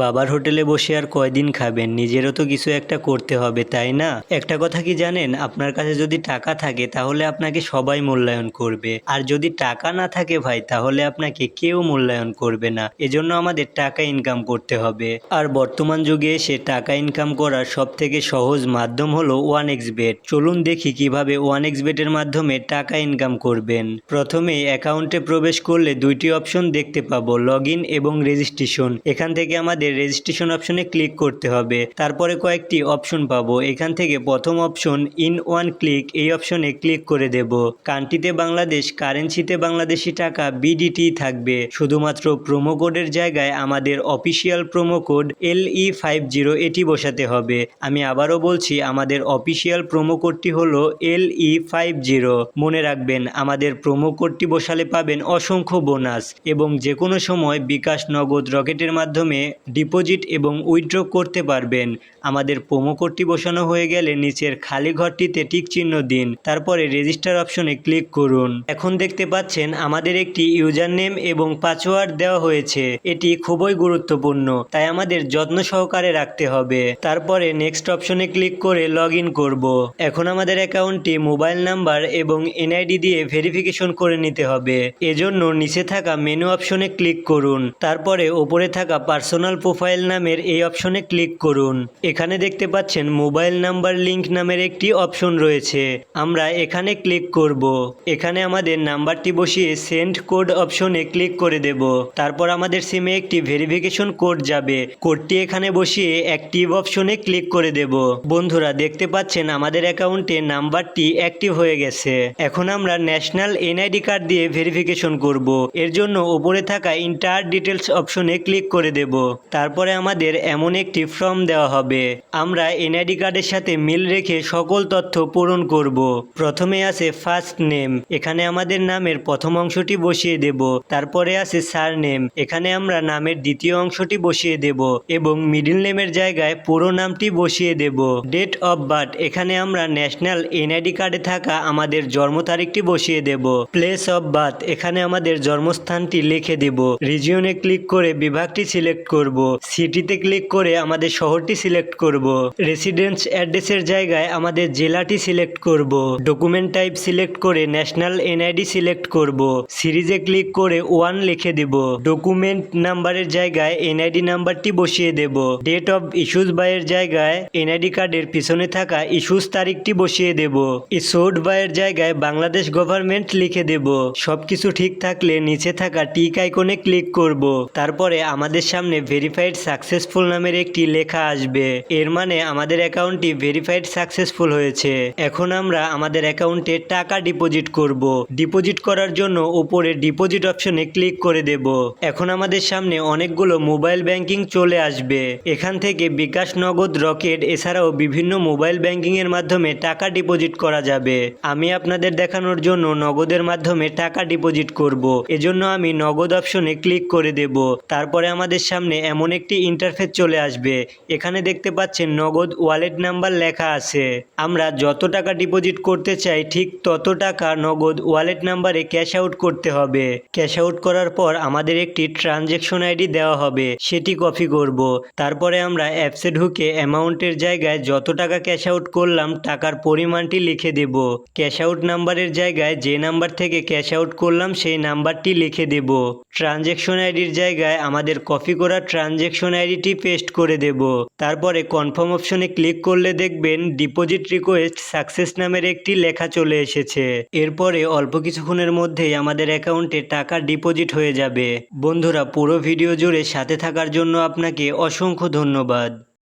বাবার হোটেলে বসে আর কয়দিন খাবেন, নিজেরও তো কিছু একটা করতে হবে, তাই না? একটা কথা কি জানেন, আপনার কাছে যদি টাকা থাকে তাহলে আপনাকে সবাই মূল্যায়ন করবে, আর যদি টাকা না থাকে ভাই তাহলে আপনাকে কেউ মূল্যায়ন করবে না। এজন্য আমাদের টাকা ইনকাম করতে হবে। আর বর্তমান যুগে এসে টাকা ইনকাম করার সব থেকে সহজ মাধ্যম হলো 1xBet। চলুন দেখি কিভাবে 1xBet এর মাধ্যমে টাকা ইনকাম করবেন। প্রথমে অ্যাকাউন্টে প্রবেশ করলে দুইটি অপশন দেখতে পাবো, লগ ইন এবং রেজিস্ট্রেশন। এখান থেকে আমাদের রেজিস্ট্রেশন অপশনে ক্লিক করতে হবে। তারপরে কয়েকটি অপশন পাবো, এখান থেকে প্রথম অপশন ইন ওয়ান ক্লিক, এই অপশনে ক্লিক করে দেব। কান্ট্রিতে বাংলাদেশ, কারেন্সিতে বাংলাদেশি টাকা বিডিটি থাকবে। শুধুমাত্র প্রোমো কোডের জায়গায় আমাদের অফিসিয়াল প্রোমো কোড LE50 এটি বসাতে হবে। আমি আবারও বলছি, আমাদের অফিসিয়াল প্রোমো কোডটি হলো LE50। মনে রাখবেন, আমাদের প্রোমো কোডটি বসালে পাবেন অসংখ্য বোনাস এবং যে কোনো সময় বিকাশ, নগদ, রকেটের মাধ্যমে ডিপোজিট এবং উইথড্র করতে পারবেন। আমাদের প্রোমো কোডটি বসানো হয়ে গেলে নিচের খালি ঘরটিতে টিক চিহ্ন দিন, তারপরে রেজিস্টার অপশনে ক্লিক করুন। এখন দেখতে পাচ্ছেন আমাদের একটি ইউজার নেম এবং পাসওয়ার্ড দেওয়া হয়েছে। এটি খুবই গুরুত্বপূর্ণ, তাই আমাদের যত্ন সহকারে রাখতে হবে। তারপরে নেক্সট অপশনে ক্লিক করে লগ ইন করব। এখন আমাদের অ্যাকাউন্টটি মোবাইল নাম্বার এবং এনআইডি দিয়ে ভেরিফিকেশন করে নিতে হবে। এজন্য নিচে থাকা মেনু অপশনে ক্লিক করুন, তারপরে ওপরে থাকা পার্সোনাল প্রোফাইল নামের এই অপশনে ক্লিক করুন। এখানে দেখতে পাচ্ছেন মোবাইল নাম্বার লিংক নামের একটি অপশন রয়েছে, আমরা এখানে ক্লিক করব। এখানে আমাদের নাম্বারটি বসিয়ে সেন্ড কোড অপশনে ক্লিক করে দেব। তারপর আমাদের সিমে একটি ভেরিফিকেশন কোড যাবে, কোডটি এখানে বসিয়ে অ্যাক্টিভ অপশনে ক্লিক করে দেব। বন্ধুরা দেখতে পাচ্ছেন আমাদের অ্যাকাউন্টে নাম্বারটি অ্যাক্টিভ হয়ে গেছে। এখন আমরা ন্যাশনাল এনআইডি কার্ড দিয়ে ভেরিফিকেশন করব। এর জন্য উপরে থাকা ইন্টার ডিটেলস অপশনে ক্লিক করে দেব। তারপরে আমাদের এমন একটি ফর্ম দেওয়া হবে, আমরা এনআইডি কার্ডের সাথে মিল রেখে সকল তথ্য পূরণ করব। প্রথমে আছে ফার্স্ট নেম, এখানে আমাদের নামের প্রথম অংশটি বসিয়ে দেব। তারপরে আছে সারনেম, এখানে আমরা নামের দ্বিতীয় অংশটি বসিয়ে দেব এবং মিডল নেমের জায়গায় পুরো নামটি বসিয়ে দেব। ডেট অফ বার্থ, এখানে আমরা ন্যাশনাল এনআইডি কার্ডে থাকা আমাদের জন্ম তারিখটি বসিয়ে দেব। প্লেস অফ বার্থ, এখানে আমাদের জন্মস্থানটি লিখে দেব। রিজিয়নে ক্লিক করে বিভাগটি সিলেক্ট করব। সিটিতে ক্লিক করে আমাদের শহরটি সিলেক্ট করব। রেসিডেন্স অ্যাড্রেসের জায়গায় আমাদের জেলাটি সিলেক্ট করব। ডকুমেন্ট টাইপ সিলেক্ট করে ন্যাশনাল এনআইডি সিলেক্ট করব। সিরিজে ক্লিক করে 1 লিখে দেব। ডকুমেন্ট নাম্বারের জায়গায় এনআইডি নাম্বারটি বসিয়ে দেব। ডেট অফ ইস্যুজ বাইয়ের জায়গায় এনআইডি কার্ডের পিছনে থাকা ইস্যুজ তারিখটি বসিয়ে দেব। ইস্যুড বাইয়ের জায়গায় বাংলাদেশ গভর্নমেন্ট লিখে দেব। সবকিছু ঠিক থাকলে নিচে থাকা টিক আইকনে ক্লিক করব। তারপরে আমাদের সামনে ভেরিফাইড সাকসেসফুল নামের একটি লেখা আসবে, এর মানে আমাদের অ্যাকাউন্টটি ভেরিফাইড সাকসেসফুল হয়েছে। এখন আমরা আমাদের অ্যাকাউন্টে টাকা ডিপোজিট করব। ডিপোজিট করার জন্য উপরে ডিপোজিট অপশনে ক্লিক করে দেব। এখন আমাদের সামনে অনেকগুলো মোবাইল ব্যাংকিং চলে আসবে, এখান থেকে বিকাশ, নগদ, রকেট এছাড়াও বিভিন্ন মোবাইল ব্যাংকিং এর মাধ্যমে টাকা ডিপোজিট করা যাবে। আমি আপনাদের দেখানোর জন্য নগদের মাধ্যমে টাকা ডিপোজিট করব, এজন্য আমি নগদ অপশনে ক্লিক করে দেব। তারপরে আমাদের সামনে এমন একটি ইন্টারফেস চলে আসবে, এখানে দেখতে পাচ্ছেন নগদ ওয়ালেট নাম্বার লেখা আছে। আমরা যত টাকা ডিপোজিট করতে চাই ঠিক তত টাকা নগদ ওয়ালেট নাম্বারে ক্যাশ আউট করতে হবে। ক্যাশ আউট করার পর আমাদের একটি ট্রানজ্যাকশন আইডি দেওয়া হবে, সেটি কপি করব। তারপরে আমরা অ্যাপসে ঢুকে অ্যামাউন্টের জায়গায় যত টাকা ক্যাশ আউট করলাম টাকার পরিমাণটি লিখে দেব। ক্যাশ আউট নাম্বারের জায়গায় যে নাম্বার থেকে ক্যাশ আউট করলাম সেই নাম্বারটি লিখে দেব। ট্রানজ্যাকশন আইডির জায়গায় আমাদের কপি করা ট্রানজ্যাকশন আইডিটি পেস্ট করে দেব। তারপরে কনফার্ম অপশনে ক্লিক করলে দেখবেন ডিপোজিট রিকোয়েস্ট সাকসেস নামের একটি লেখা চলে এসেছে। এরপরে অল্প কিছুক্ষণের মধ্যেই আমাদের অ্যাকাউন্টে টাকা ডিপোজিট হয়ে যাবে। বন্ধুরা পুরো ভিডিও জুড়ে সাথে থাকার জন্য আপনাকে অসংখ্য ধন্যবাদ।